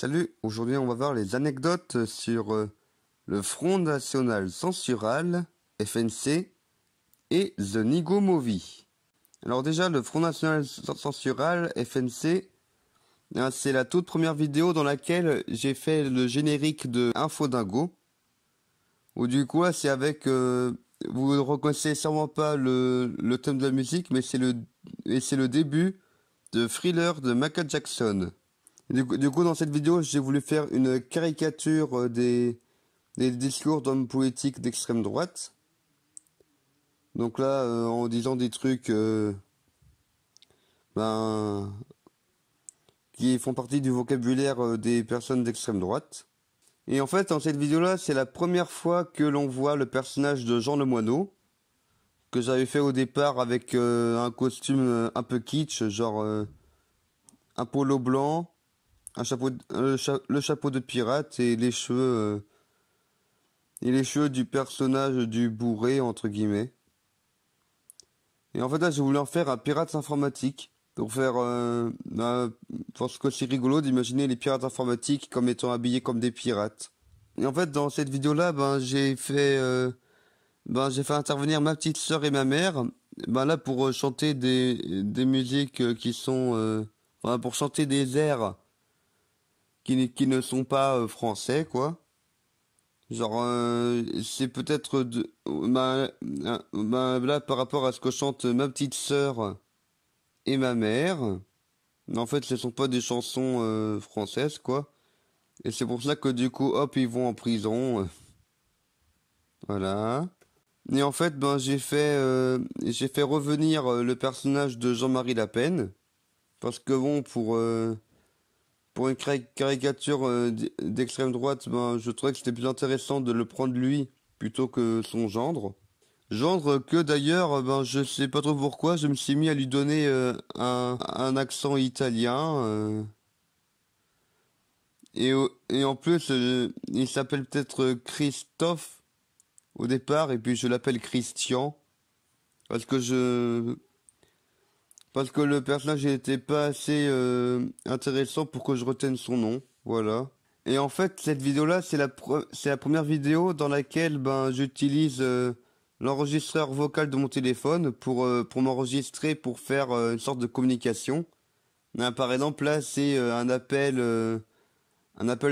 Salut, aujourd'hui on va voir les anecdotes sur le Front National Censural, FNC, et The Nigo Movie. Alors déjà, le Front National Censural, FNC, c'est la toute première vidéo dans laquelle j'ai fait le générique de Infodingo. Où du coup, c'est avec... vous ne reconnaissez sûrement pas le thème de la musique, mais c'est le début de Thriller de Michael Jackson. Du coup, dans cette vidéo, j'ai voulu faire une caricature des discours d'hommes politiques d'extrême droite. Donc là, en disant des trucs qui font partie du vocabulaire des personnes d'extrême droite. Et en fait, dans cette vidéo-là, c'est la première fois que l'on voit le personnage de Jean Lemoineau, que j'avais fait au départ avec un costume un peu kitsch, genre un polo blanc, un chapeau, le chapeau de pirate et les cheveux du personnage du bourré entre guillemets. Et en fait là, j'ai voulu en faire un pirate informatique pour faire parce que c'est rigolo d'imaginer les pirates informatiques comme étant habillés comme des pirates. Et en fait, dans cette vidéo-là, j'ai fait intervenir ma petite sœur et ma mère, là pour chanter des musiques qui sont, pour chanter des airs qui ne sont pas français, quoi. Genre, c'est peut-être là par rapport à ce que chante ma petite sœur et ma mère. Mais en fait, ce sont pas des chansons françaises, quoi. Et c'est pour ça que du coup, hop, ils vont en prison. Voilà. Et en fait, j'ai fait revenir le personnage de Jean-Marie Le Pen. Parce que bon, pour une caricature d'extrême droite, je trouvais que c'était plus intéressant de le prendre lui plutôt que son gendre. Gendre que d'ailleurs, je sais pas trop pourquoi, je me suis mis à lui donner un accent italien. Et en plus, il s'appelle peut-être Christophe au départ, et puis je l'appelle Christian. Parce que le personnage n'était pas assez intéressant pour que je retienne son nom, voilà. Et en fait, cette vidéo-là, c'est la première vidéo dans laquelle j'utilise l'enregistreur vocal de mon téléphone pour m'enregistrer pour faire une sorte de communication. Par exemple, là, c'est un appel de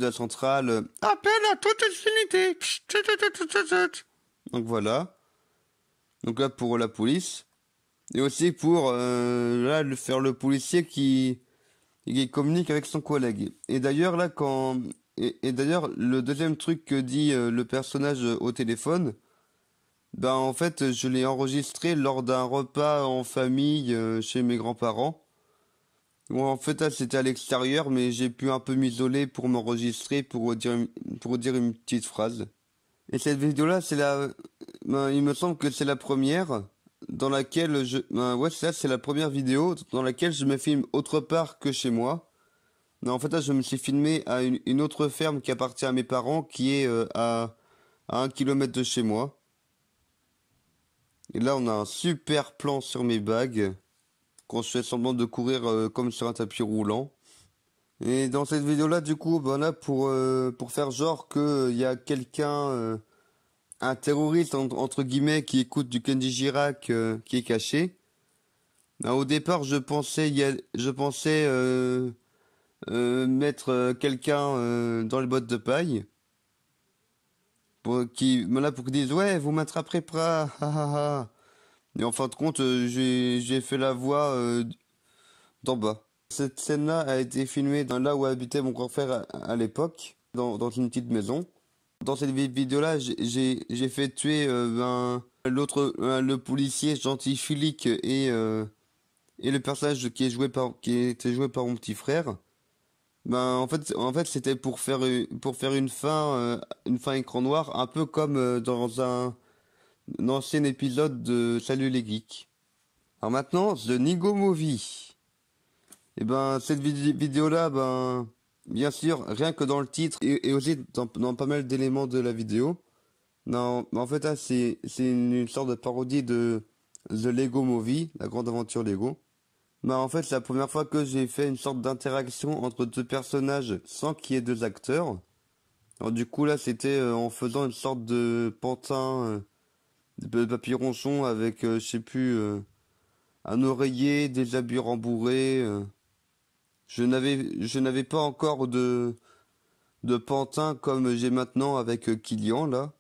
la centrale. Appel à toute unité. Donc voilà. Donc là pour la police. Et aussi pour faire le policier qui communique avec son collègue. Et d'ailleurs là et d'ailleurs le deuxième truc que dit le personnage au téléphone, en fait je l'ai enregistré lors d'un repas en famille chez mes grands-parents. Bon, en fait là c'était à l'extérieur, mais j'ai pu un peu m'isoler pour m'enregistrer pour dire une petite phrase. Et cette vidéo là il me semble que c'est la première dans laquelle c'est la première vidéo dans laquelle je me filme autre part que chez moi. Non, en fait, là, je me suis filmé à une autre ferme qui appartient à mes parents, qui est à 1 kilomètre de chez moi. Et là, on a un super plan sur mes bagues, quand je fais semblant de courir comme sur un tapis roulant. Et dans cette vidéo-là, du coup, là, pour faire genre qu'il y a quelqu'un... un terroriste entre guillemets qui écoute du Kenji Girac qui est caché. Au départ, je pensais mettre quelqu'un dans les bottes de paille pour qu'ils disent ouais, vous m'attraperez pas. Et en fin de compte, j'ai fait la voix d'en bas. Cette scène-là a été filmée dans là où habitait mon grand frère à l'époque, dans une petite maison. Dans cette vidéo-là, j'ai fait tuer le policier gentil flic et le personnage qui était joué par mon petit frère. En fait, c'était pour faire une fin écran noir, un peu comme dans un ancien épisode de Salut les geeks. Alors maintenant, The Nigo Movie. Et cette vidéo-là, bien sûr, rien que dans le titre et aussi dans pas mal d'éléments de la vidéo. Non, en fait, là, c'est une sorte de parodie de The Lego Movie, la grande aventure Lego. Bah en fait c'est la première fois que j'ai fait une sorte d'interaction entre deux personnages sans qu'il y ait deux acteurs. Alors du coup là c'était en faisant une sorte de pantin de papier ronchon avec je sais plus un oreiller, des habits rembourrés. Je n'avais pas encore de pantin comme j'ai maintenant avec Kylian là.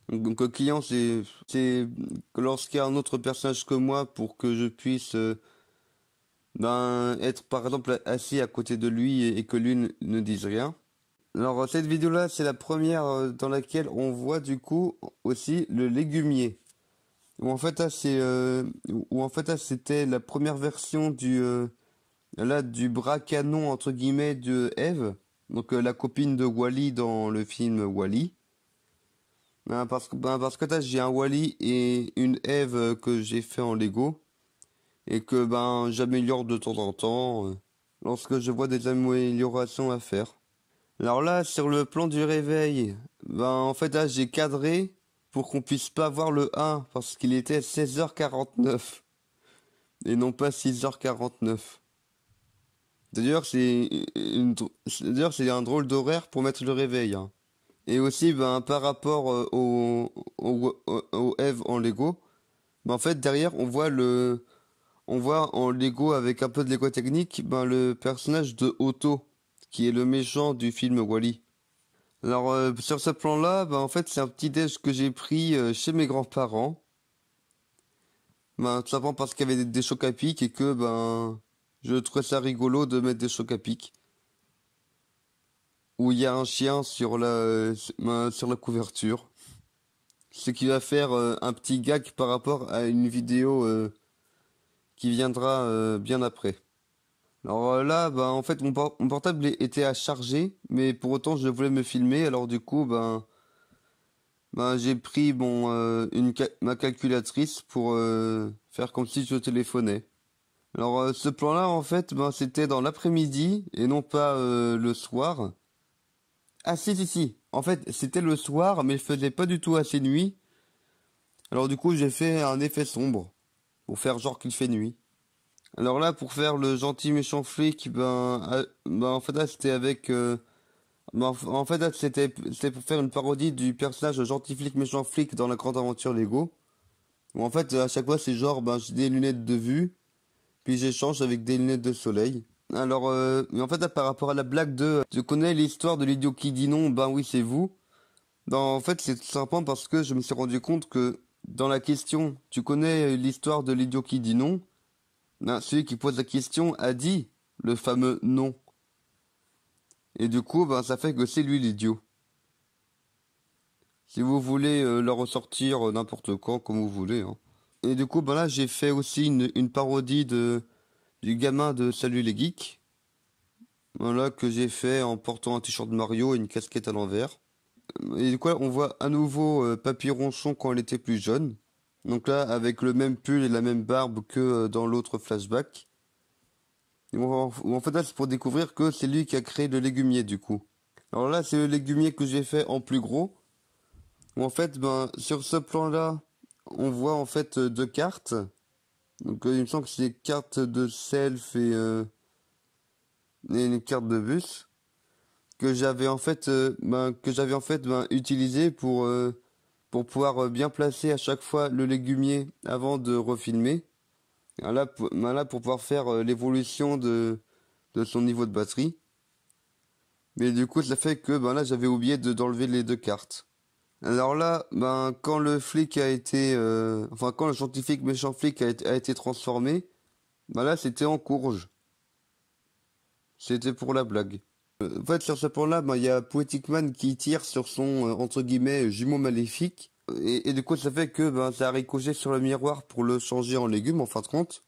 Donc Kylian c'est lorsqu'il y a un autre personnage que moi pour que je puisse ben être par exemple assis à côté de lui et que lui ne dise rien. Alors cette vidéo là c'est la première dans laquelle on voit du coup aussi le légumier. Où en fait là c'est où en fait là c'était la première version du bras canon entre guillemets de Eve, donc la copine de Wally dans le film Wally. Parce que là j'ai un Wally et une Eve que j'ai fait en Lego et que ben j'améliore de temps en temps lorsque je vois des améliorations à faire. Alors là sur le plan du réveil, ben en fait là j'ai cadré pour qu'on puisse pas voir le 1 parce qu'il était 16h49 et non pas 6h49. D'ailleurs, c'est un drôle d'horaire pour mettre le réveil, hein. Et aussi, ben, par rapport au Eve en Lego, ben, en fait, derrière, on voit en Lego avec un peu de Lego technique, ben, le personnage de Otto, qui est le méchant du film Wall-E. Alors, sur ce plan-là, ben, en fait, c'est un petit déj que j'ai pris chez mes grands-parents. Ben, tout simplement parce qu'il y avait des chocs à pic et que, ben, je trouvais ça rigolo de mettre des chocs à pic. Où il y a un chien sur la couverture. Ce qui va faire un petit gag par rapport à une vidéo qui viendra bien après. Alors là, bah, en fait, mon portable était à charger, mais pour autant, je voulais me filmer. Alors du coup, ben j'ai pris ma calculatrice pour faire comme si je téléphonais. Alors ce plan-là, en fait, ben, c'était dans l'après-midi et non pas le soir. Ah si si si. En fait, c'était le soir, mais il faisait pas du tout assez nuit. Alors du coup, j'ai fait un effet sombre pour faire genre qu'il fait nuit. Alors là, pour faire le gentil méchant flic, ben en fait là, c'était avec en fait là, c'était pour faire une parodie du personnage gentil flic méchant flic dans la grande aventure Lego. Où en fait à chaque fois c'est genre ben j'ai des lunettes de vue, puis j'échange avec des lunettes de soleil. Alors mais en fait là, par rapport à la blague de tu connais l'histoire de l'idiot qui dit non, ben oui c'est vous. Ben, en fait, c'est tout simplement parce que je me suis rendu compte que dans la question, tu connais l'histoire de l'idiot qui dit non. Ben, celui qui pose la question a dit le fameux non. Et du coup, ben, ça fait que c'est lui l'idiot. Si vous voulez le ressortir n'importe quand, comme vous voulez, hein. Et du coup, ben là, j'ai fait aussi une parodie du gamin de Salut les Geeks. Voilà, que j'ai fait en portant un t-shirt de Mario et une casquette à l'envers. Et du coup, on voit à nouveau Papy Ronchon quand elle était plus jeune. Donc là, avec le même pull et la même barbe que dans l'autre flashback. Et en fait, là, c'est pour découvrir que c'est lui qui a créé le légumier, du coup. Alors là, c'est le légumier que j'ai fait en plus gros. Où en fait, ben, sur ce plan-là, on voit en fait deux cartes. Donc il me semble que c'est des cartes de self et une carte de bus. Que j'avais en fait, utilisé pour pouvoir bien placer à chaque fois le légumier avant de refilmer. Là, pour pouvoir faire l'évolution de son niveau de batterie. Mais du coup, ça fait que ben là, j'avais oublié d'enlever les deux cartes. Alors là, ben quand le flic a été, quand le scientifique méchant flic a été transformé, ben là, c'était en courge. C'était pour la blague. En fait, sur ce point-là, ben il y a Poetic Man qui tire sur son entre guillemets jumeau maléfique. Et du coup, ça fait que ben ça a ricoché sur le miroir pour le changer en légume en fin de compte.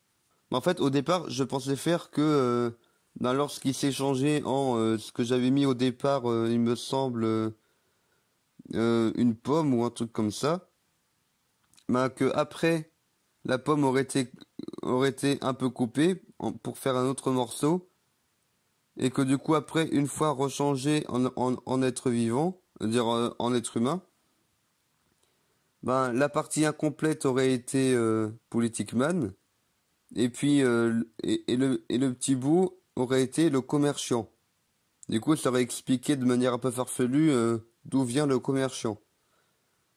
Mais en fait, au départ, je pensais faire que lorsqu'il s'est changé en ce que j'avais mis au départ, il me semble une pomme ou un truc comme ça, ben que après la pomme aurait été un peu coupée pour faire un autre morceau et que du coup après une fois rechangé en être vivant, c'est-à-dire en être humain, ben la partie incomplète aurait été Politic Man. et puis et le petit bout aurait été le commerciant. Du coup, ça aurait expliqué de manière un peu farfelue d'où vient le commerciant.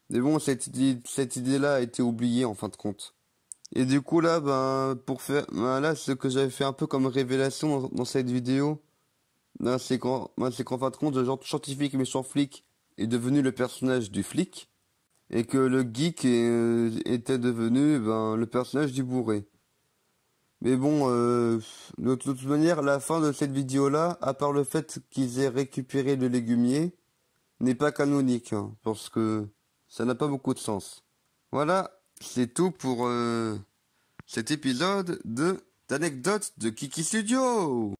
Mais bon, cette idée-là a été oubliée en fin de compte. Et du coup là, ben là, ce que j'avais fait un peu comme révélation dans cette vidéo, là, c'est qu'en fin de compte, le genre scientifique méchant flic est devenu le personnage du flic, et que le geek était devenu le personnage du bourré. Mais bon, de toute manière, la fin de cette vidéo-là, à part le fait qu'ils aient récupéré le légumier, n'est pas canonique, hein, parce que ça n'a pas beaucoup de sens. Voilà, c'est tout pour cet épisode de d'anecdotes de Kiki Studio.